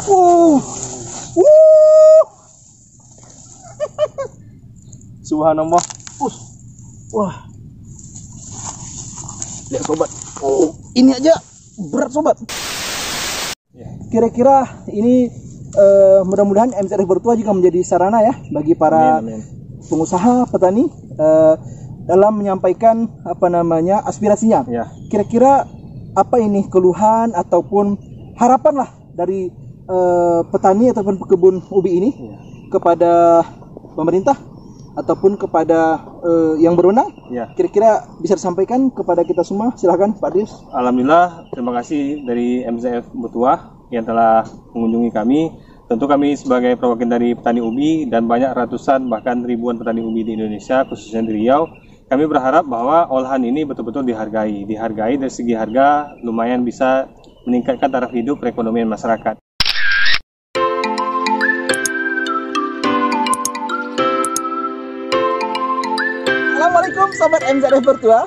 Uh. Subhanallah. Wah. Lihat sobat. Oh, ini aja berat sobat. Kira-kira ini mudah-mudahan MZF Bertua juga menjadi sarana ya bagi para pengusaha petani dalam menyampaikan aspirasinya. Ya. Kira-kira apa ini keluhan ataupun harapan lah dari petani ataupun pekebun ubi ini kepada pemerintah ataupun kepada yang berwenang, kira-kira bisa disampaikan kepada kita semua. Silahkan Pak Adrius. Alhamdulillah, terima kasih dari MZF Bertua yang telah mengunjungi kami. Tentu kami sebagai perwakilan dari petani ubi dan banyak ratusan bahkan ribuan petani ubi di Indonesia, khususnya di Riau, kami berharap bahwa olahan ini betul-betul dihargai dari segi harga, lumayan bisa meningkatkan taraf hidup perekonomian masyarakat. Assalamualaikum Sobat MZF Bertua.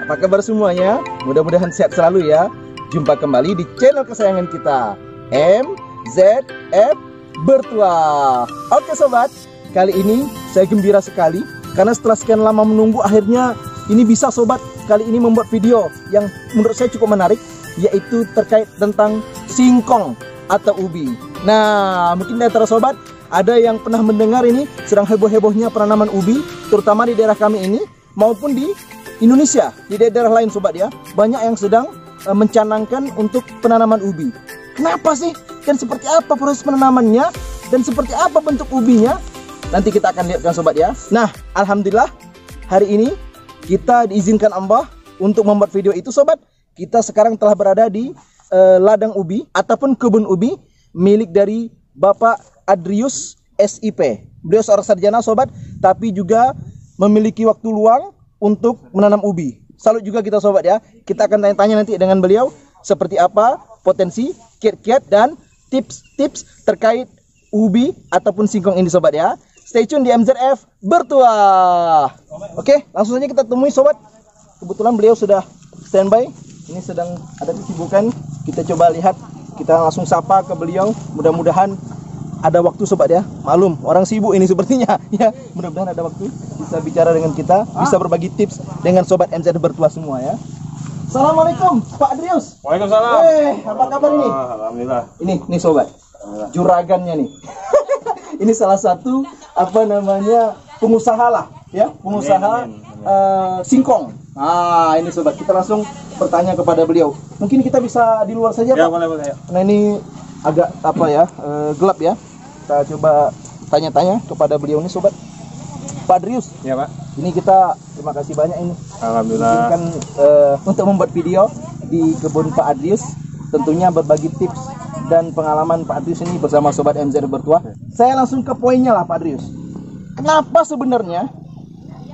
Apa kabar semuanya? Mudah-mudahan sehat selalu ya. Jumpa kembali di channel kesayangan kita, MZF Bertua. Oke sobat, kali ini saya gembira sekali karena setelah sekian lama menunggu, akhirnya ini bisa sobat kali ini membuat video yang menurut saya cukup menarik, yaitu terkait tentang singkong atau ubi. Nah, mungkin di antara sobat ada yang pernah mendengar ini sedang heboh-hebohnya penanaman ubi, terutama di daerah kami ini maupun di Indonesia, di daerah lain sobat ya. Banyak yang sedang mencanangkan untuk penanaman ubi. Kenapa sih? Dan seperti apa proses penanamannya? Dan seperti apa bentuk ubinya? Nanti kita akan lihatkan sobat ya. Nah, alhamdulillah hari ini kita diizinkan Allah untuk membuat video itu sobat. Kita sekarang telah berada di ladang ubi ataupun kebun ubi milik dari Bapak Adrius SIP. Beliau seorang sarjana sobat, tapi juga memiliki waktu luang untuk menanam ubi. Salut juga kita sobat ya. Kita akan tanya-tanya nanti dengan beliau seperti apa potensi, kiat-kiat dan tips-tips terkait ubi ataupun singkong ini sobat ya. Stay tune di MZF Bertua. Oke, langsung saja kita temui sobat. Kebetulan beliau sudah standby. Ini sedang ada kesibukan. Kita coba lihat, kita langsung sapa ke beliau. Mudah-mudahan ada waktu sobat ya. Maklum, orang sibuk ini sepertinya ya. Mudah-mudahan ada waktu bisa bicara dengan kita, bisa berbagi tips dengan sobat MZF Bertua semua ya. Assalamualaikum Pak Adrius. Waalaikumsalam. Apa kabar ini? Alhamdulillah. Ini sobat, juragannya nih. Ini salah satu pengusaha lah ya, pengusaha singkong. Nah, ini sobat, kita langsung bertanya kepada beliau. Mungkin kita bisa di luar saja ya, Pak. boleh. Nah, ini agak gelap ya. Kita coba tanya-tanya kepada beliau ini sobat. Pak Adrius. Ya Pak. Ini kita terima kasih banyak ini. Alhamdulillah. Kan untuk membuat video di kebun Pak Adrius, tentunya berbagi tips dan pengalaman Pak Adrius ini bersama sobat MZF Bertua. Saya langsung ke poinnya lah Pak Adrius. Kenapa sebenarnya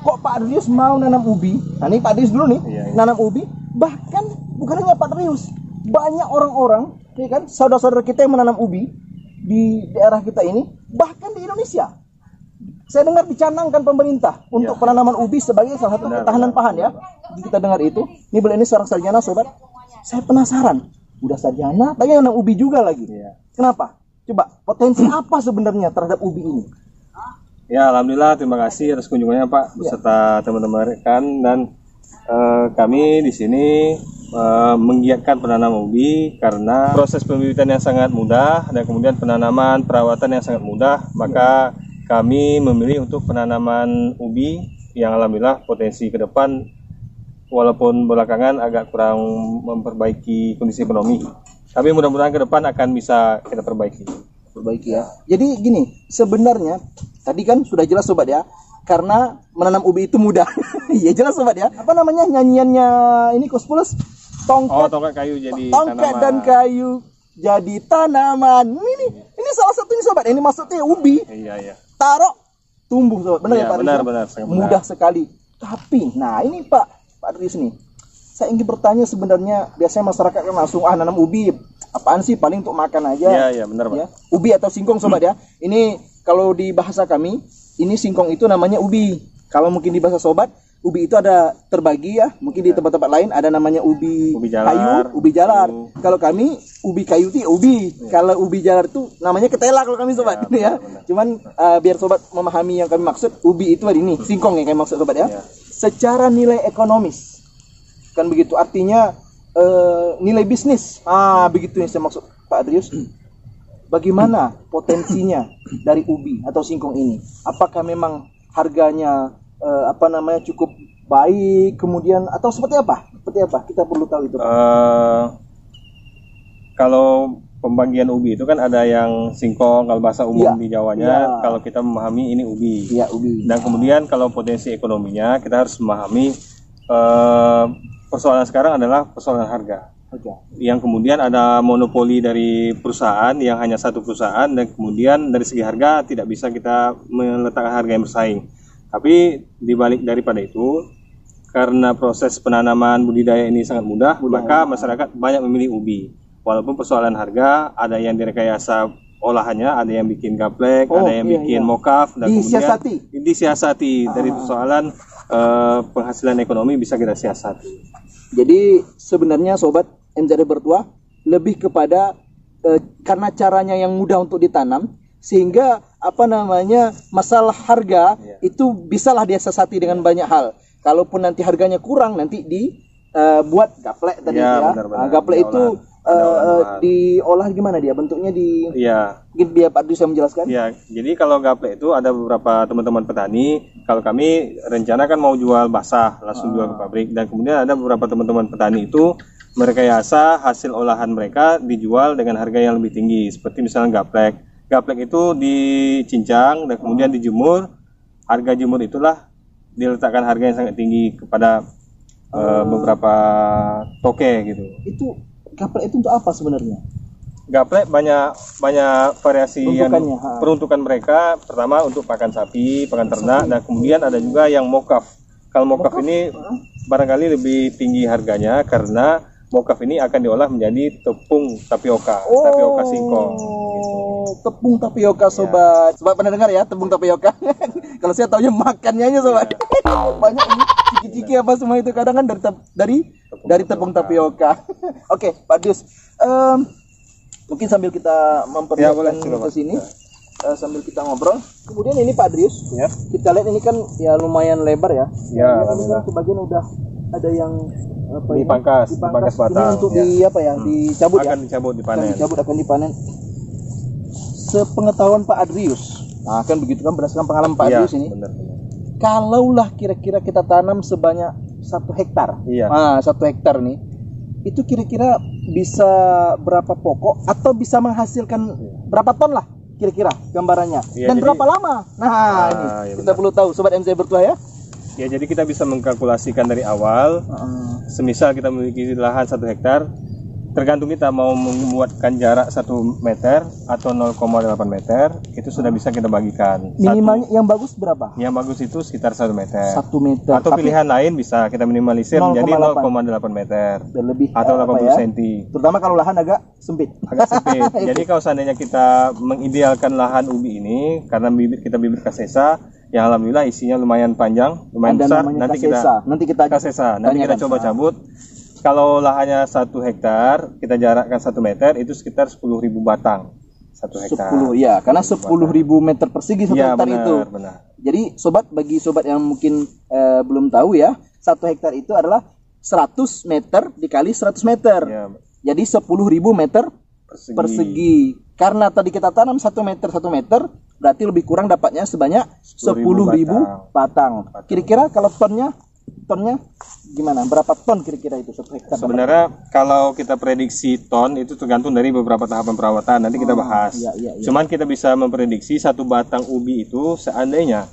kok Pak Adrius mau nanam ubi? Nah, ini Pak Adrius dulu nih, nanam ubi. Bahkan bukan hanya Pak Adrius, banyak orang-orang, ya kan, saudara-saudara kita yang menanam ubi di daerah kita ini, bahkan di Indonesia. Saya dengar dicanangkan pemerintah untuk penanaman ubi sebagai salah satu ketahanan pangan ya. Jadi kita dengar itu. Ini beliau ini seorang sarjana sobat. Saya penasaran. Udah sarjana, tapi nanam ubi juga lagi. Kenapa? Coba potensi apa sebenarnya terhadap ubi ini? Ya, alhamdulillah, terima kasih atas kunjungannya Pak beserta teman-teman rekan, dan kami di sini menggiatkan penanaman ubi karena proses pembibitan yang sangat mudah dan kemudian penanaman perawatan yang sangat mudah, maka kami memilih untuk penanaman ubi yang alhamdulillah potensi ke depan walaupun belakangan agak kurang memperbaiki kondisi ekonomi, tapi mudah-mudahan ke depan akan bisa kita perbaiki ya. Jadi gini, sebenarnya tadi kan sudah jelas sobat ya, karena menanam ubi itu mudah. Iya jelas sobat ya. Apa namanya nyanyiannya ini Kospulus? Tongkat kayu jadi tongkat tanaman. Dan kayu jadi tanaman. Ini salah satunya sobat. Ini maksudnya ubi. Iya. Taruh tumbuh sobat. Benar ya Pak? Benar. Mudah sekali. Tapi, nah ini Pak Adrius nih. Saya ingin bertanya sebenarnya, biasanya masyarakat kan langsung nanam ubi. Apaan sih, paling untuk makan aja. Iya benar Pak. Ya. Ubi atau singkong sobat ya. Ini kalau di bahasa kami, ini singkong itu namanya ubi. Kalau mungkin di bahasa sobat, ubi itu ada terbagi ya. Mungkin di tempat-tempat lain ada namanya ubi jalar, kayu, ubi jalar. Kalau kami ubi kayu itu ubi. Kalau ubi jalar itu namanya ketela kalau kami sobat ya. Benar. Cuman biar sobat memahami yang kami maksud, ubi itu hari ini singkong yang kami maksud sobat ya. Secara nilai ekonomis kan begitu, artinya nilai bisnis. Begitu yang saya maksud Pak Adrius. Bagaimana potensinya dari ubi atau singkong ini? Apakah memang harganya cukup baik, kemudian atau seperti apa? Kita perlu tahu itu. Kalau pembagian ubi itu kan ada yang singkong, kalau bahasa umum di Jawanya, kalau kita memahami ini ubi. Iya, ubi. Dan kemudian kalau potensi ekonominya, kita harus memahami persoalan sekarang adalah persoalan harga. Yang kemudian ada monopoli dari perusahaan yang hanya satu perusahaan, dan kemudian dari segi harga tidak bisa kita meletakkan harga yang bersaing. Tapi dibalik daripada itu, karena proses penanaman budidaya ini sangat mudah, maka masyarakat banyak memilih ubi. Walaupun persoalan harga, ada yang direkayasa olahannya, ada yang bikin gaplek, ada yang bikin mokaf, dan kemudian disiasati dari persoalan penghasilan ekonomi bisa kita siasati. Jadi sebenarnya sobat MZF Bertua lebih kepada karena caranya yang mudah untuk ditanam, sehingga masalah harga itu bisalah dia siasati dengan banyak hal. Kalaupun nanti harganya kurang, nanti dibuat gaplek tadi gaplek itu diolah gimana dia bentuknya mungkin biar Pak Adrius yang menjelaskan. Jadi kalau gaplek itu ada beberapa teman-teman petani. Kalau kami rencana kan mau jual basah, langsung jual ke pabrik, dan kemudian ada beberapa teman-teman petani itu merekayasa hasil olahan mereka dijual dengan harga yang lebih tinggi, seperti misalnya gaplek. Gaplek itu dicincang dan kemudian dijemur. Harga jemur itulah diletakkan harga yang sangat tinggi kepada beberapa toke gitu. Itu gaplek itu untuk apa sebenarnya? Gaplek banyak variasi yang peruntukan mereka. Pertama untuk pakan sapi, pakan ternak, dan kemudian ada juga yang mokaf. Kalau mokaf ini barangkali lebih tinggi harganya karena mokaf ini akan diolah menjadi tepung tapioka, tapioka singkong. Gitu. Tepung tapioka sobat. Sobat pernah dengar ya tepung tapioka? Kalau saya taunya makannya aja sobat. Banyak ini ciki-ciki apa semua itu kadang kan dari tepung tapioka. Oke, Pak Adrius. Mungkin sambil kita memperlihatkan ke sini. Sambil kita ngobrol. Kemudian ini Pak Adrius, kita lihat ini kan ya lumayan lebar ya. Sebagian udah ada yang dipangkas batang. Ini untuk dicabut ya. Akan dicabut, dipanen. Akan dipanen. Sepengetahuan Pak Adrius, kan begitu kan berdasarkan pengalaman Pak Adrius ini. Benar. Kalaulah kira-kira kita tanam sebanyak 1 hektar. 1 hektar nih. Itu kira-kira bisa berapa pokok atau bisa menghasilkan berapa ton lah kira-kira gambarannya. Dan berapa lama? Ini kita perlu tahu sobat MZF Bertua ya. Ya, jadi kita bisa mengkalkulasikan dari awal. Semisal kita memiliki lahan 1 hektar, tergantung kita mau membuatkan jarak 1 meter atau 0,8 meter, itu sudah bisa kita bagikan. Minimalnya yang bagus berapa? Yang bagus itu sekitar 1 meter. 1 meter. Atau pilihan lain bisa kita minimalisir menjadi 0,8 meter. Lebih atau 80 cm. Terutama kalau lahan agak sempit. Jadi kalau seandainya kita mengidealkan lahan ubi ini, karena kita bibit kasesa, yang alhamdulillah isinya lumayan panjang, lumayan besar. Nanti kita coba cabut. Kalau lahannya 1 hektar, kita jarakkan 1 meter, itu sekitar 10.000 batang 1 hektar. 10 ya, karena 10.000 meter persegi 1 hektar itu. Benar. Jadi bagi sobat yang mungkin belum tahu ya, 1 hektar itu adalah 100 meter dikali 100 meter. Jadi 10.000 meter persegi. Karena tadi kita tanam 1 meter, berarti lebih kurang dapatnya sebanyak 10.000 batang. Kira-kira kalau tonnya gimana? Berapa ton kira-kira itu 1 hektar? Sebenarnya kalau kita prediksi ton itu tergantung dari beberapa tahapan perawatan. Nanti kita bahas. Cuman kita bisa memprediksi 1 batang ubi itu seandainya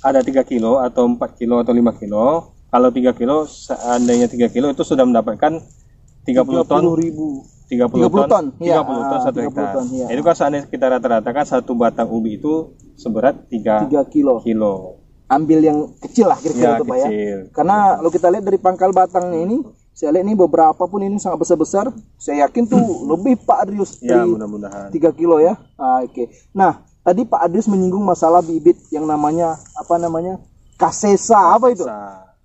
ada 3 kilo atau 4 kilo atau 5 kilo. Kalau 3 kilo, seandainya 3 kilo itu sudah mendapatkan 30 ton. 30 ton 1 hektar. Itu kan seandainya kita rata-ratakan 1 batang ubi itu seberat 3 kilo. Ambil yang kecil lah kira-kira itu Pak ya. Karena kalau kita lihat dari pangkal batangnya ini, saya lihat ini beberapa pun ini sangat besar-besar. Saya yakin tuh lebih Pak Adrius dari mudah-mudahan 3 kilo ya. Oke. Nah, tadi Pak Adrius menyinggung masalah bibit yang namanya kasesa. Apa itu?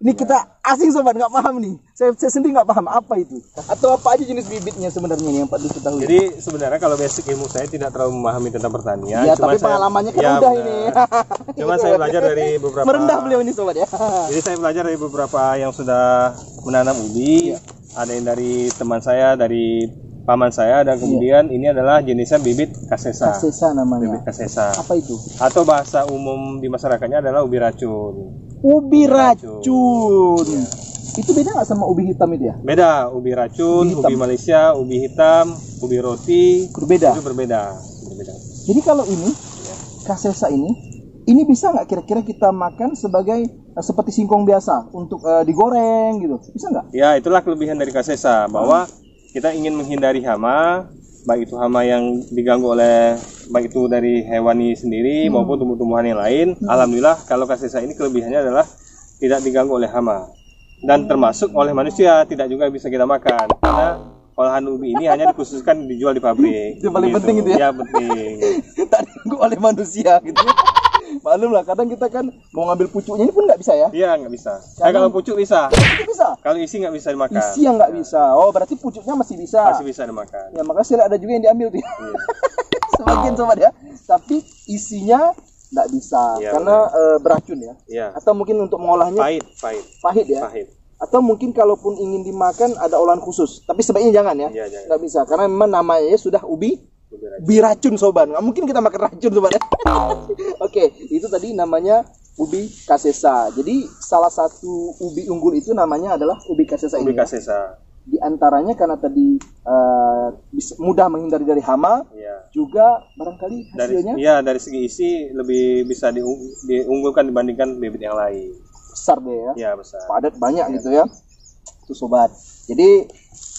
Ini kita asing sobat, nggak paham nih. Saya sendiri nggak paham apa itu. Atau apa aja jenis bibitnya sebenarnya nih yang Pak Dius ketahui. Jadi sebenarnya kalau basic ilmu saya tidak terlalu memahami tentang pertanian. Ya, tapi pengalamannya kan udah ini. Cuma saya belajar dari beberapa. Merendah beliau ini sobat ya. Jadi saya belajar dari beberapa yang sudah menanam ubi. Ada yang dari teman saya, dari paman saya, dan kemudian ini adalah jenisnya bibit kasesa. Kasesa namanya. Bibit kasesa. Apa itu? Atau bahasa umum di masyarakatnya adalah ubi racun. Ubi racun. Ya. Itu beda nggak sama ubi hitam itu ya? Beda, ubi racun, ubi Malaysia, ubi hitam, ubi roti. Berbeda. Itu berbeda. Jadi kalau ini kasesa ini bisa nggak kira-kira kita makan sebagai seperti singkong biasa untuk digoreng gitu? Bisa nggak? Ya, itulah kelebihan dari kasesa, bahwa kita ingin menghindari hama, baik itu hama yang diganggu oleh baik itu dari hewani sendiri maupun tumbuh-tumbuhan yang lain. Alhamdulillah kalau kasesa ini kelebihannya adalah tidak diganggu oleh hama dan termasuk oleh manusia, tidak juga bisa kita makan karena olahan ubi ini hanya dikhususkan dijual di pabrik. Itu paling penting itu ya. Ya penting. Tak diganggu oleh manusia gitu. Maklum lah, kadang kita kan mau ngambil pucuknya ini pun nggak bisa ya? Iya, nggak bisa. Kalau pucuk bisa. Pucuk bisa. Kalau isi nggak bisa dimakan. Isi yang nggak bisa. Oh, berarti pucuknya masih bisa. Masih bisa dimakan. Ya, makasih ada juga yang diambil tuh. Iya. Sebagian sobat ya. Tapi isinya nggak bisa ya, karena beracun ya. Iya. Atau mungkin untuk mengolahnya pahit ya. Pahit. Atau mungkin kalaupun ingin dimakan ada olahan khusus. Tapi sebaiknya jangan ya. Iya, jangan. Nggak bisa karena memang namanya sudah ubi racun sobat. Nggak mungkin kita makan racun sobat ya. Oke, itu tadi namanya ubi kasesa. Jadi salah satu ubi unggul itu namanya adalah ubi kasesa ini. Ubi kasesa. Di antaranya karena tadi bisa mudah menghindari dari hama, juga barangkali hasilnya. Dari segi isi lebih bisa diunggulkan dibandingkan bibit yang lain. Besar deh ya. Iya, besar. Padat banyak gitu ya. Itu sobat. Jadi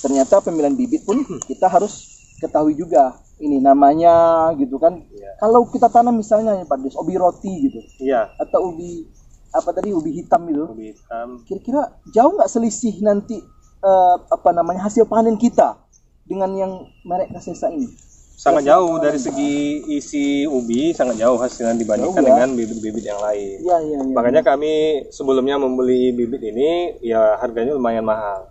ternyata pemilihan bibit pun kita harus ketahui juga. Ini namanya gitu kan. Kalau kita tanam misalnya Pak Dius, ubi roti gitu. Iya. Atau ubi apa tadi, ubi hitam gitu. Ubi hitam. Kira-kira jauh nggak selisih nanti hasil panen kita dengan yang merek kasesa ini? Sangat jauh dari segi isi ubi, sangat jauh hasilnya dibandingkan dengan bibit-bibit yang lain. Iya. Makanya kami sebelumnya membeli bibit ini ya harganya lumayan mahal.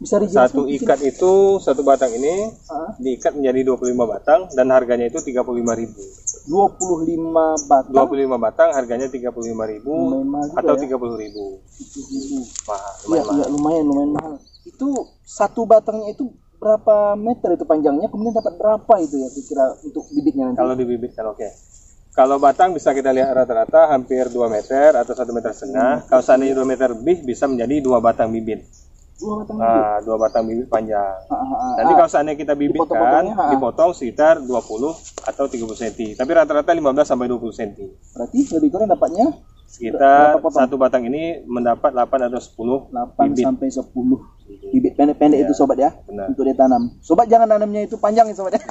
Bisa satu ikat itu, satu batang ini diikat menjadi 25 batang dan harganya itu 35.000. 25 batang. 25 batang harganya 35.000 atau 30.000. Mahal, lumayan mahal. Itu satu batangnya itu berapa meter itu panjangnya, kemudian dapat berapa itu ya kira-kira untuk bibitnya nanti? Kalau di bibit kan oke. Kalau batang bisa kita lihat rata-rata hampir 2 meter atau 1,5 meter. Kalau seandainya 2 meter lebih bisa menjadi 2 batang bibit. 2 batang bibit panjang. Nanti kalau seandainya kita bibitkan, dipotong sekitar 20 atau 30 cm. Tapi rata-rata 15 sampai 20 cm. Berarti lebih kurang dapatnya sekitar satu batang ini mendapat 8 atau 10 bibit. Sampai 10 bibit pendek-pendek itu sobat ya. Benar. Untuk ditanam. Sobat jangan tanamnya itu panjang ya sobat ya.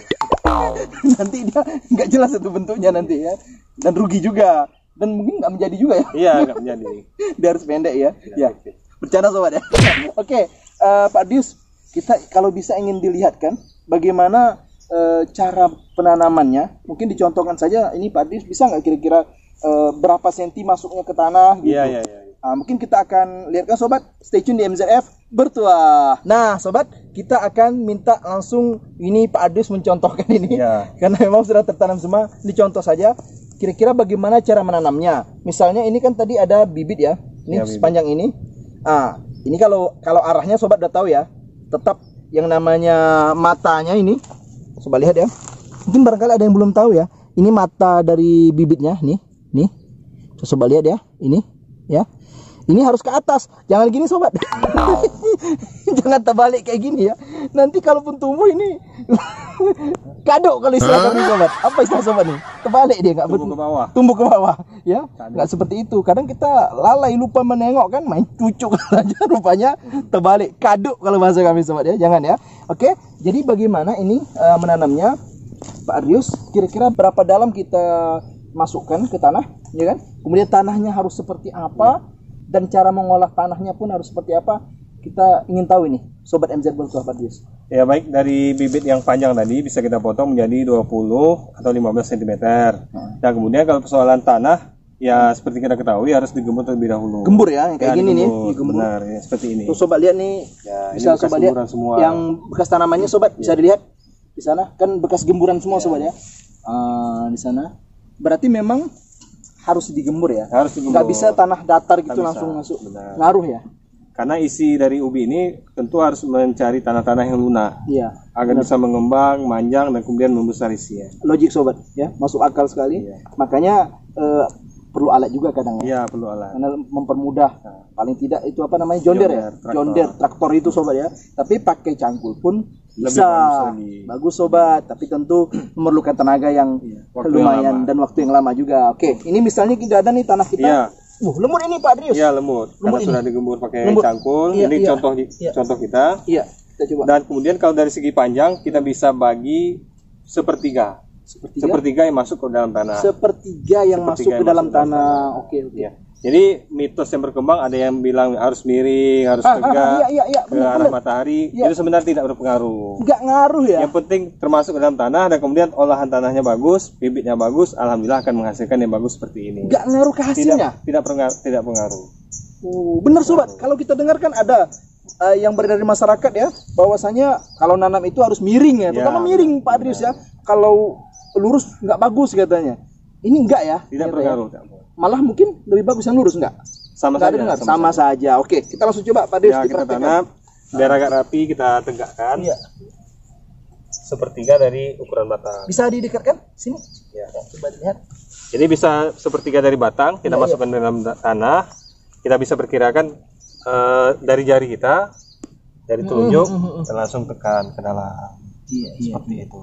Nanti dia nggak jelas itu bentuknya nanti ya. Dan rugi juga. Dan mungkin nggak menjadi juga ya. Iya, nggak menjadi. Dia harus pendek ya. Ya. Bercanda sobat ya. Oke, Pak Dius, kita kalau bisa ingin dilihatkan bagaimana cara penanamannya, mungkin dicontohkan saja ini Pak Dius bisa nggak kira-kira berapa senti masuknya ke tanah gitu. Iya. Mungkin kita akan lihatkan sobat, stay tune di MZF Bertuah. Nah sobat, kita akan minta langsung ini Pak Dius mencontohkan ini karena memang sudah tertanam semua. Dicontoh saja kira-kira bagaimana cara menanamnya. Misalnya ini kan tadi ada bibit ya, ini sepanjang ini. Ini kalau arahnya sobat udah tahu ya. Tetap yang namanya matanya ini, sobat lihat ya. Mungkin barangkali ada yang belum tahu ya. Ini mata dari bibitnya, nih. Sobat lihat ya, ini ya. Ini harus ke atas, jangan gini sobat. Jangan terbalik kayak gini ya. Nanti kalaupun tumbuh ini kadok kalau istilah kami sobat. Apa istilah sobat nih? Terbalik dia, nggak tumbuh ke bawah. Tumbuh ke bawah, ya. Nggak seperti itu. Kadang kita lalai lupa menengok kan, main cucuk saja rupanya terbalik. Kadok kalau bahasa kami sobat ya. Jangan ya. Oke. Jadi bagaimana ini menanamnya Pak Dius? Kira-kira berapa dalam kita masukkan ke tanah, ya kan? Kemudian tanahnya harus seperti apa? Dan cara mengolah tanahnya pun harus seperti apa, kita ingin tahu ini sobat MZ Bertuah Pak Dius. Ya baik, dari bibit yang panjang tadi bisa kita potong menjadi 20 atau 15 cm. Dan kemudian kalau persoalan tanah ya seperti kita ketahui harus digembur terlebih dahulu. Gembur ya, yang kayak Ya, gini nih. digembur. Ini gembur. Benar, ya, seperti ini. Tuh sobat lihat nih, Ya, ini bisa bekas sobat lihat gemburan semua. yang bekas tanamannya sobat bisa dilihat di sana kan bekas gemburan semua sobat ya. Di sana. Berarti memang harus digembur ya. Harus digembur. Nggak bisa tanah datar gitu Nggak langsung bisa. masuk. Benar. Ngaruh ya. Karena isi dari ubi ini tentu harus mencari tanah-tanah yang lunak Iya. agar bisa mengembang, manjang dan kemudian membesar isinya. Logik sobat ya, masuk akal sekali. Iya. Makanya perlu alat juga kadang ya. Iya, perlu alat. Karena mempermudah. Paling tidak itu apa namanya John Deere ya. Traktor. John Deere traktor itu sobat ya. Tapi pakai cangkul pun Lebih bisa. bagus lagi. Bagus sobat, tapi tentu memerlukan tenaga yang Waktu yang lumayan lama. dan waktu yang lama juga. Oke, ini misalnya kita ada nih tanah kita. Iya. Lemut ini Pak Adrius. Iya, lemut. Karena ini. sudah digembur pakai Lembut. cangkul. Iya, Ini iya. Iya. contoh kita. Iya, kita coba. Dan kemudian kalau dari segi panjang kita bisa bagi sepertiga. Sepertiga yang masuk ke dalam tanah. Sepertiga yang masuk Sepertiga ke yang dalam masuk ke dalam tanah. Oke. Ya. Jadi mitos yang berkembang ada yang bilang harus miring, harus tegak iya, ke benar, arah benar. matahari. Iya. Itu sebenarnya tidak berpengaruh. Enggak ngaruh ya. Yang penting termasuk ke dalam tanah dan kemudian olahan tanahnya bagus, bibitnya bagus, alhamdulillah akan menghasilkan yang bagus seperti ini. Enggak ngaruh ke hasilnya. Tidak pengaruh. Benar sobat, kalau kita dengarkan ada yang beredar di masyarakat ya, bahwasanya kalau nanam itu harus miring ya, terutama miring Pak Adrius ya. Kalau lurus nggak bagus katanya. Ini enggak ya? Tidak ternyata pengaruh. ya. Malah mungkin lebih bagus yang lurus enggak? Sama Nggak saja. ada dengar? Sama saja. Oke, kita langsung coba Pak Adrius Ya, kita dipraktekkan. tanam biar agak rapi, kita tegakkan. Iya. Sepertiga dari ukuran batang. Bisa didekatkan sini? Ya. Coba dilihat. Jadi bisa sepertiga dari batang kita Iya, masukkan dalam tanah. Kita bisa perkirakan dari jari kita, dari telunjuk, dan langsung tekan ke dalam. Iya, Seperti itu.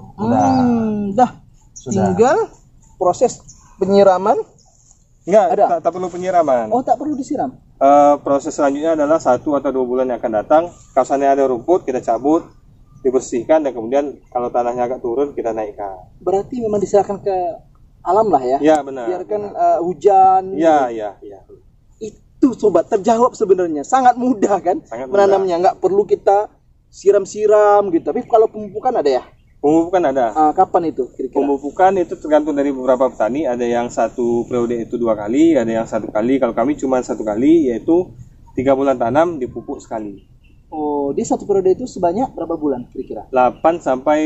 Dah. Sudah. Tinggal proses penyiraman. Enggak, Ada? tak perlu penyiraman. Oh, tak perlu disiram. Proses selanjutnya adalah 1 atau 2 bulan yang akan datang. Kalau seandainya ada rumput, kita cabut, dibersihkan, dan kemudian kalau tanahnya agak turun, kita naikkan. Berarti memang diserahkan ke alam lah ya. Ya, benar. Biarkan hujan. Ya. Itu sobat terjawab sebenarnya. Sangat mudah kan Sangat mudah. menanamnya. Nggak perlu kita siram-siram gitu. Tapi kalau pemupukan ada ya. Pemupukan ada. Kapan itu kira-kira? Pemupukan itu tergantung dari beberapa petani. Ada yang 1 periode itu 2 kali, ada yang 1 kali. Kalau kami cuma 1 kali, yaitu 3 bulan tanam dipupuk sekali. Oh, dia 1 periode itu sebanyak berapa bulan kira-kira? 8 sampai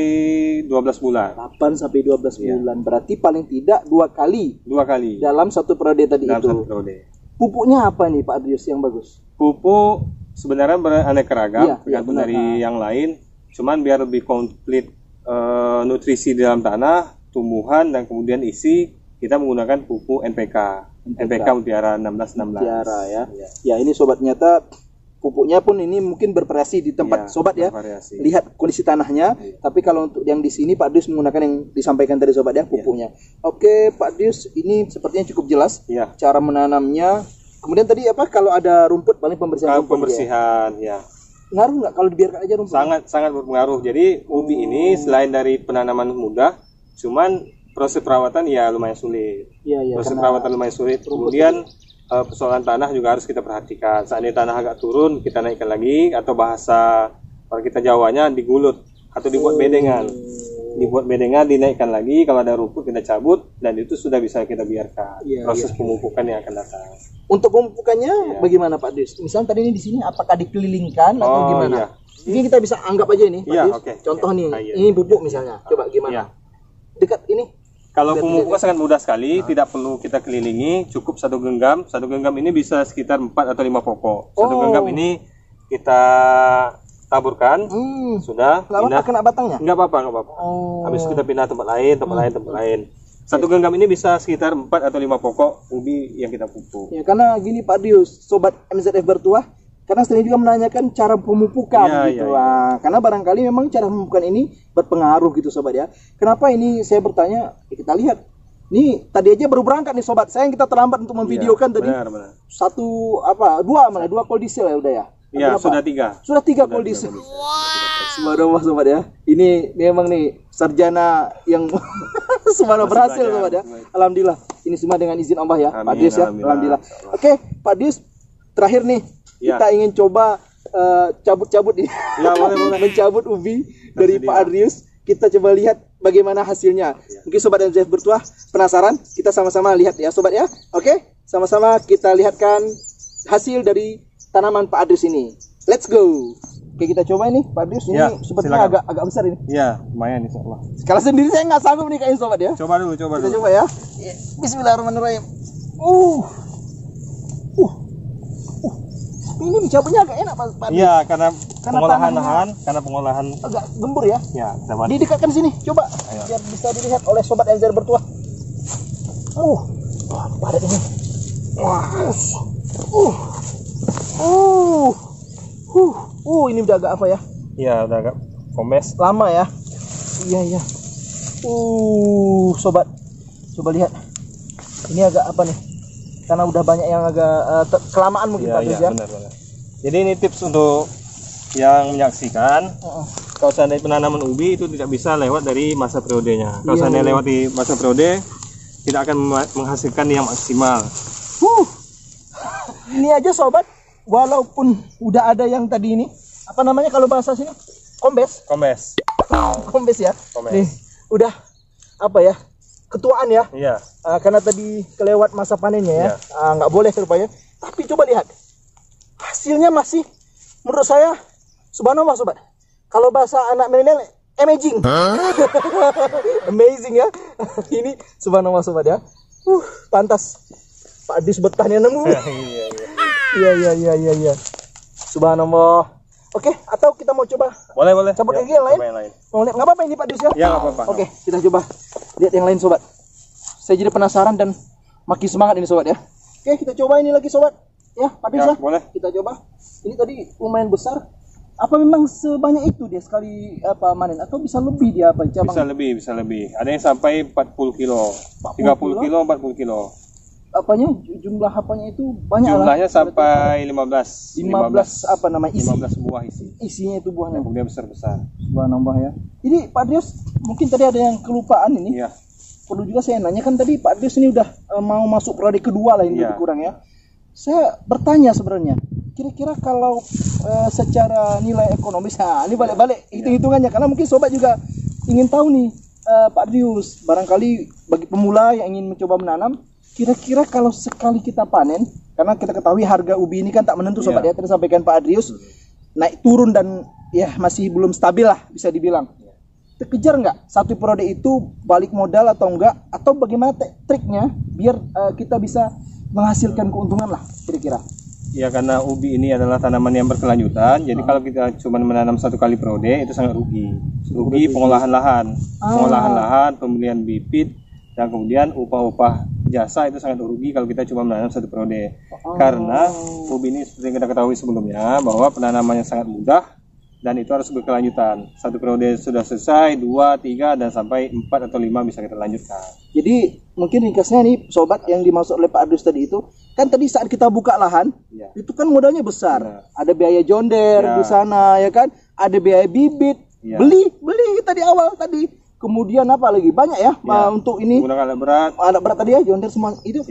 12 bulan. 8 sampai 12 Iya. bulan. Berarti paling tidak 2 kali 2 kali dalam 1 periode tadi dalam itu. 1 periode. Pupuknya apa nih Pak Adrius yang bagus? Pupuk sebenarnya beraneka ragam, Iya, tergantung benar. dari yang lain. Cuman biar lebih komplit nutrisi di dalam tanah, tumbuhan dan kemudian isi, kita menggunakan pupuk NPK. NPK Mutiara 1616. Tiara ya. Iya. Ya ini sobat, nyata pupuknya pun ini mungkin bervariasi di tempat Iya, sobat ya. bervariasi. Lihat kondisi tanahnya. Iya. Tapi kalau untuk yang di sini Pak Dius menggunakan yang disampaikan tadi sobat ya, pupuknya. Oke Pak Dius, ini sepertinya cukup jelas Iya. cara menanamnya. Kemudian tadi apa? Kalau ada rumput paling pembersihan rumput. Pembersihan, ya. Ngaruh nggak kalau dibiarkan aja rumput? Sangat berpengaruh. Jadi ubi ini selain dari penanaman mudah, cuman proses perawatan ya lumayan sulit. Iya, Proses karena perawatan lumayan sulit. Kemudian persoalan tanah juga harus kita perhatikan. Saat ini tanah agak turun, kita naikkan lagi, atau bahasa kalau kita Jawanya digulut atau dibuat bedengan. Dibuat bedengan, dinaikkan lagi. Kalau ada rumput kita cabut, dan itu sudah bisa kita biarkan. Iya, Proses pemupukan yang akan datang. Untuk pemupukannya Iya. bagaimana Pak Dius? Misalnya tadi ini di sini apakah dikelilingkan atau Oh, gimana? iya. Ini kita bisa anggap aja ini Pak Iya, Dius. oke. Contoh Iya. nih, Iya. ini pupuk misalnya. Coba gimana? Iya. Dekat ini. Kalau pemupukan sangat mudah sekali, tidak perlu kita kelilingi, cukup 1 genggam. 1 genggam ini bisa sekitar 4 atau 5 pokok. 1 Oh. genggam ini kita taburkan, sudah. Nggak apa-apa kena batangnya? Nggak apa-apa. Oh. Habis kita pindah tempat lain. 1 genggam ini bisa sekitar 4 atau 5 pokok ubi yang kita pupuk. Ya karena gini Pak Dius, sobat MZF bertuah, karena sering juga menanyakan cara pemupukan Ya, gitu. ya, ya. Karena barangkali memang cara pemupukan ini berpengaruh gitu sobat ya. Kenapa ini saya bertanya? Ya, kita lihat. Nih tadi aja baru berangkat nih sobat. Sayang kita terlambat untuk memvideokan tadi. Benar. 2 kol diesel ya udah ya. Ya, Berapa? sudah 3. Sudah 3 kol diesel. Subhanallah sobat ya. Ini memang nih sarjana yang subhanallah berhasil belajar, sobat ya. masih Alhamdulillah. Ini semua dengan izin Allah ya, Amin, Pak Dius ya. alhamdulillah. Oke, Pak Dius, terakhir nih Ya. kita ingin coba cabut-cabut ini. Ya, boleh. Mencabut ubi dari Tersedia. Pak Adrius. Kita coba lihat bagaimana hasilnya. Mungkin sobat MZF bertuah penasaran, kita sama-sama lihat ya sobat ya. Oke, sama-sama kita lihatkan hasil dari tanaman Pak Adrius ini. Let's go. Oke, kita coba ini Pak Adrius, ini Ya, sepertinya silakan. agak besar ini. Iya, lumayan insya Allah. Kalau sendiri saya nggak sanggup nih kayaknya sobat ya. Coba dulu, Kita coba ya. Bismillahirrahmanirrahim. Ini dicabutnya agak enak Pak Adrius. Iya, karena pengolahan tanahnya lahan, karena pengolahan. Agak gembur ya. Ya, dapat. Didekatkan sini, coba Ayo. biar bisa dilihat oleh sobat MZR bertuah. Wah, padat ini. Wah. Ini udah agak apa ya? Iya, udah agak komes. Lama ya. Iya. Sobat. Coba lihat. Ini agak apa nih? Karena udah banyak yang agak kelamaan mungkin Pak Adrius ya. Benar. Jadi ini tips untuk yang menyaksikan. Kalau seandainya penanaman ubi itu tidak bisa lewat dari masa periodenya. Kalau seandainya lewat di masa periode, tidak akan menghasilkan yang maksimal. Ini aja sobat, walaupun udah ada yang tadi ini, apa namanya kalau bahasa sini? Kombes ya. Kombes. Nih, udah apa ya? Ketuaan ya. Iya. Karena tadi kelewat masa panennya ya. Nggak boleh rupanya. Tapi coba lihat. Hasilnya masih menurut saya subhanallah sobat. Kalau bahasa anak milenial amazing. Amazing ya. Ini subhanallah sobat ya. Pantas Pak Adrius bertanya nemu. Iya. Subhanallah. Oke, atau kita mau coba Boleh. cabut Ya, lagi yang lain? coba yang lain. Mau lihat nggak apa-apa ini Pak Adrius ya? Ya, nggak apa-apa. Oke, kita coba lihat yang lain sobat. Saya jadi penasaran dan makin semangat ini sobat ya. Oke, kita coba ini lagi sobat. Ya, Pak Adrius Ya, ya. boleh. Kita coba. Ini tadi lumayan besar. Apa memang sebanyak itu dia sekali panen atau bisa lebih dia apa cabang? Bisa lebih. Ada yang sampai 40 kilo, 30 kilo, 40 kilo. Apanya jumlah apanya itu banyak lah. Jumlahnya sampai 15 apa nama isi? 15 buah isi. Isinya itu buahnya. Kemudian besar-besar. Subhanallah ya. Jadi Pak Adrius mungkin tadi ada yang kelupaan ini. Iya. Perlu juga saya nanya kan tadi Pak Adrius ini udah mau masuk periode kedua lah ini lebih kurang ya. Saya bertanya sebenarnya, kira-kira kalau secara nilai ekonomis, ini balik-balik hitung-hitungannya karena mungkin sobat juga ingin tahu nih Pak Adrius, barangkali bagi pemula yang ingin mencoba menanam, kira-kira kalau sekali kita panen, karena kita ketahui harga ubi ini kan tak menentu sobat ya, tadi sampaikan Pak Adrius, naik turun dan ya masih belum stabil lah bisa dibilang. Terkejar nggak satu periode itu balik modal atau enggak, atau bagaimana triknya biar kita bisa menghasilkan keuntungan lah kira-kira? Ya, karena ubi ini adalah tanaman yang berkelanjutan, jadi kalau kita cuma menanam satu kali periode itu sangat rugi. Rugi pengolahan lahan, pembelian bibit, dan kemudian upah-upah jasa itu sangat rugi kalau kita cuma menanam satu periode. Karena ubi ini seperti yang kita ketahui sebelumnya bahwa penanamannya sangat mudah dan itu harus berkelanjutan. Satu periode sudah selesai, 2, 3 dan sampai 4 atau 5 bisa kita lanjutkan. Jadi mungkin ringkasnya nih sobat yang dimaksud oleh Pak Adrius tadi itu, kan tadi saat kita buka lahan, itu kan modalnya besar. Ada biaya jonder di sana ya kan, ada biaya bibit, beli kita di awal tadi. Kemudian apa lagi? Banyak ya, untuk ini. Menggunakan alat berat tadi ya, jonder semua itu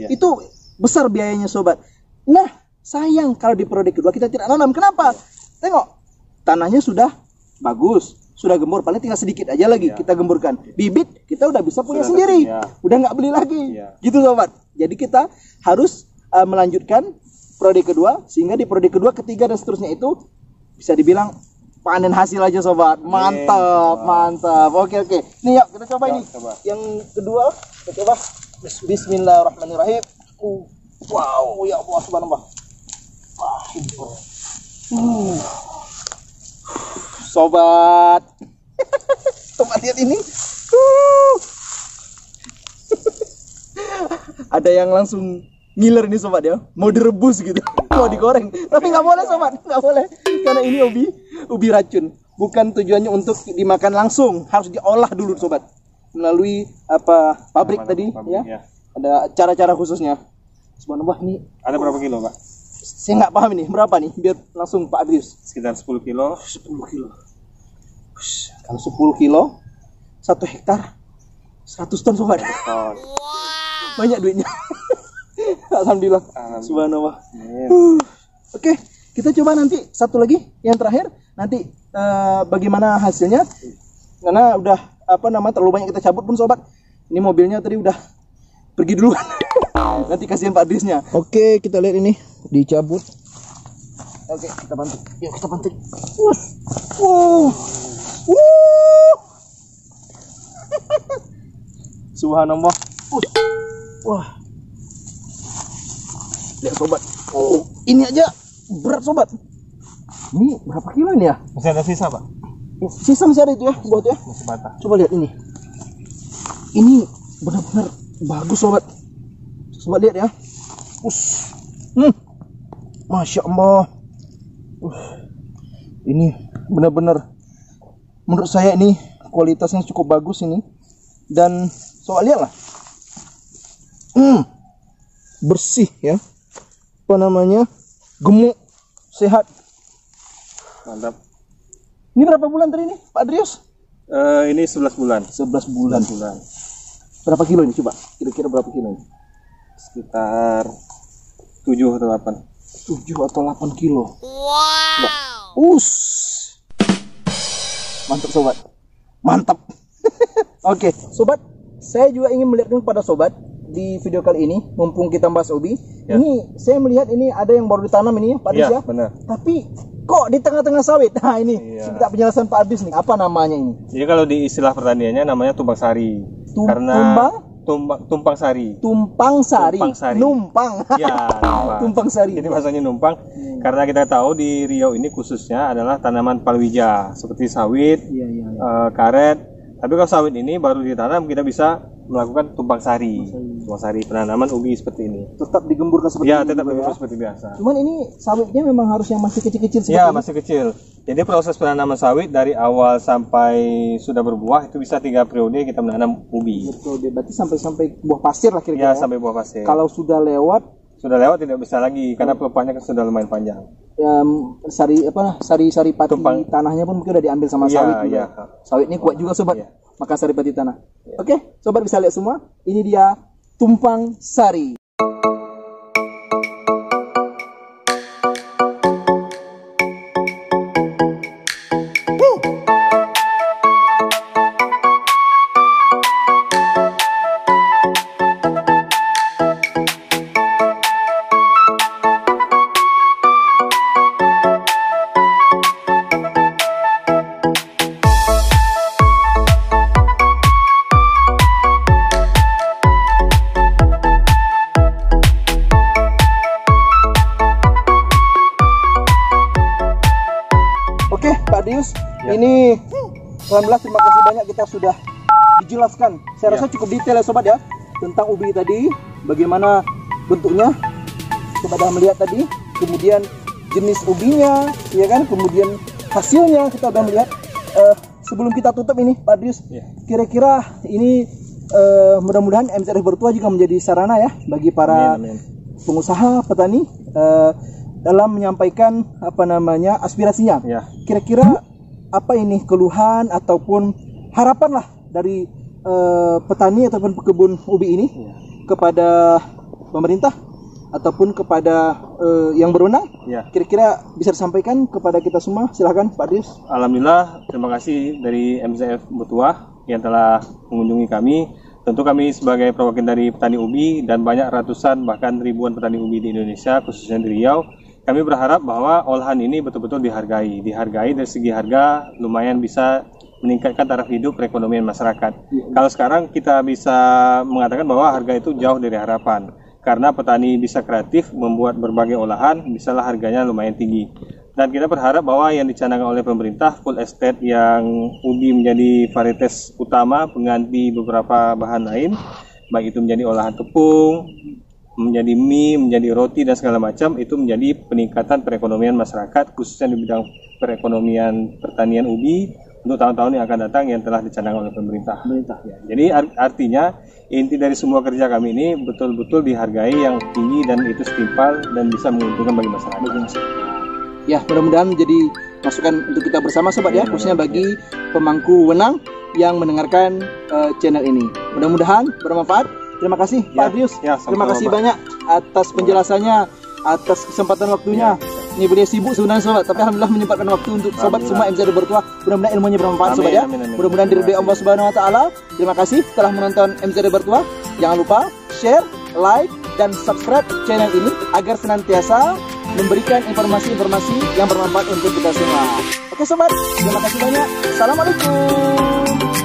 besar biayanya sobat. Nah, sayang kalau di periode kedua kita tidak nanam. Kenapa? Tengok, tanahnya sudah bagus, sudah gembur, paling tinggal sedikit aja lagi kita gemburkan. Bibit kita udah bisa punya sendiri, udah nggak beli lagi, gitu sobat. Jadi kita harus melanjutkan periode kedua, sehingga di periode kedua, ketiga dan seterusnya itu bisa dibilang panen hasil aja sobat. Mantap. Oke. Nih yuk kita coba ini. Yang kedua kita coba. Bismillahirrahmanirrahim. Wow, ya Allah subhanallah. Sobat. Sobat lihat ini. Ada yang langsung ngiler nih sobat ya, mau direbus gitu, mau digoreng, tapi nggak boleh sobat, nggak boleh, karena ini ubi racun, bukan tujuannya untuk dimakan langsung, harus diolah dulu sobat, melalui pabrik tadi ya. Ada cara-cara khususnya. Subhanallah, ini ada berapa kilo Pak? Saya nggak paham ini berapa nih, biar langsung Pak Adrius. Sekitar 10 kilo. 10 kilo. Kalau 10 kilo 1 hektar 100 ton sobat. Banyak duitnya. Alhamdulillah. Subhanallah. Oke, kita coba nanti satu lagi yang terakhir nanti bagaimana hasilnya, karena udah terlalu banyak kita cabut pun sobat. Ini mobilnya tadi udah pergi duluan. Nanti kasihan Pak Adriusnya. Oke, kita lihat ini dicabut. Oke, kita bantu. Yuk kita bantu. Subhanallah. Wah. Lihat sobat. Oh, ini aja berat sobat. Ini berapa kilo ini ya? Masih ada sisa, Pak? Sisa masih ada itu ya, buat ya. Masih patah. Coba lihat ini. Ini benar-benar bagus sobat. Sobat lihat ya. Masya Allah. Ini benar-benar menurut saya ini kualitasnya cukup bagus ini. Dan sobat lihatlah. Bersih ya. Apa namanya? Gemuk, sehat. Mantap. Ini berapa bulan tadi ini, Pak Adrius? Ini 11 bulan. 11 bulan. Berapa kilo ini coba? Kira-kira berapa kilo ini? Sekitar 7 atau 8. 7 atau 8 kilo. Wow. Mantap sobat. Mantap. Oke, sobat, saya juga ingin melihatkan kepada sobat di video kali ini, mumpung kita bahas ubi. Ya. Ini saya melihat ini ada yang baru ditanam ini ya, Pak Adrius ya. Benar. Tapi kok di tengah-tengah sawit? Nah ini, minta penjelasan Pak Adrius nih, apa namanya ini? Jadi kalau di istilah pertaniannya namanya tumpang sari. Tumpang sari. Tumpang sari. Numpang. Ya, tumpang sari. Jadi bahasanya numpang. Karena kita tahu di Riau ini khususnya adalah tanaman palawija seperti sawit, karet. Tapi kalau sawit ini baru ditanam kita bisa melakukan tumpang sari. Tumpang sari penanaman ubi seperti ini. Tetap digemburkan seperti ini. Ya, tetap digemburkan seperti biasa. Cuman ini sawitnya memang harus yang masih kecil-kecil seperti ini? Ya, ini. masih kecil. Jadi proses penanaman sawit dari awal sampai sudah berbuah itu bisa 3 periode kita menanam ubi. Betul, berarti sampai buah pasir lah kira-kira. Ya, sampai buah pasir. Kalau sudah lewat tidak bisa lagi karena pelepahnya kan sudah lumayan panjang. Sari pati tanahnya pun mungkin udah diambil sama sawit juga. Sawit ini kuat juga sobat. Maka sari pati tanah. Oke, sobat bisa lihat semua. Ini dia tumpang sari. Ini alhamdulillah terima kasih banyak kita sudah dijelaskan. Saya rasa cukup detail ya sobat ya tentang ubi tadi, bagaimana bentuknya sobat dah melihat tadi, kemudian jenis ubinya, ya kan, kemudian hasilnya kita udah melihat. Sebelum kita tutup ini Pak Adrius, kira-kira ini mudah-mudahan MZRF Bertua juga menjadi sarana ya bagi para pengusaha petani dalam menyampaikan aspirasinya. Kira-kira apa ini keluhan ataupun harapan lah dari petani ataupun pekebun ubi ini kepada pemerintah ataupun kepada yang berwenang? Kira-kira bisa disampaikan kepada kita semua, silahkan Pak Adrius. Alhamdulillah, terima kasih dari MZRF Bertua yang telah mengunjungi kami. Tentu kami sebagai perwakilan dari petani ubi dan banyak ratusan bahkan ribuan petani ubi di Indonesia, khususnya di Riau, kami berharap bahwa olahan ini betul-betul dihargai dari segi harga, lumayan bisa meningkatkan taraf hidup perekonomian masyarakat. Kalau sekarang kita bisa mengatakan bahwa harga itu jauh dari harapan, karena petani bisa kreatif membuat berbagai olahan, bisalah harganya lumayan tinggi. Dan kita berharap bahwa yang dicanangkan oleh pemerintah full estate yang ubi menjadi varietas utama pengganti beberapa bahan lain, baik itu menjadi olahan tepung, menjadi mie, menjadi roti dan segala macam, itu menjadi peningkatan perekonomian masyarakat khususnya di bidang perekonomian pertanian ubi untuk tahun-tahun yang akan datang yang telah dicanangkan oleh pemerintah. Jadi artinya inti dari semua kerja kami ini betul-betul dihargai yang tinggi dan itu setimpal dan bisa menguntungkan bagi masyarakat. Ya, mudah-mudahan menjadi masukan untuk kita bersama sobat ya, khususnya bagi pemangku wenang yang mendengarkan channel ini. Mudah-mudahan bermanfaat. Terima kasih Pak Adrius. Terima kasih banyak atas penjelasannya, atas kesempatan waktunya. Ini beliau sibuk sebenarnya sobat, tapi alhamdulillah menyempatkan waktu untuk sobat semua MZ Bertuah. Mudah-mudahan ilmunya bermanfaat sobat ya. Mudah-mudahan diridhoi Allah Subhanahu wa taala. Terima kasih telah menonton MZ Bertuah. Jangan lupa share, like, dan subscribe channel ini agar senantiasa memberikan informasi-informasi yang bermanfaat untuk kita semua. Oke sobat, terima kasih banyak. Assalamualaikum.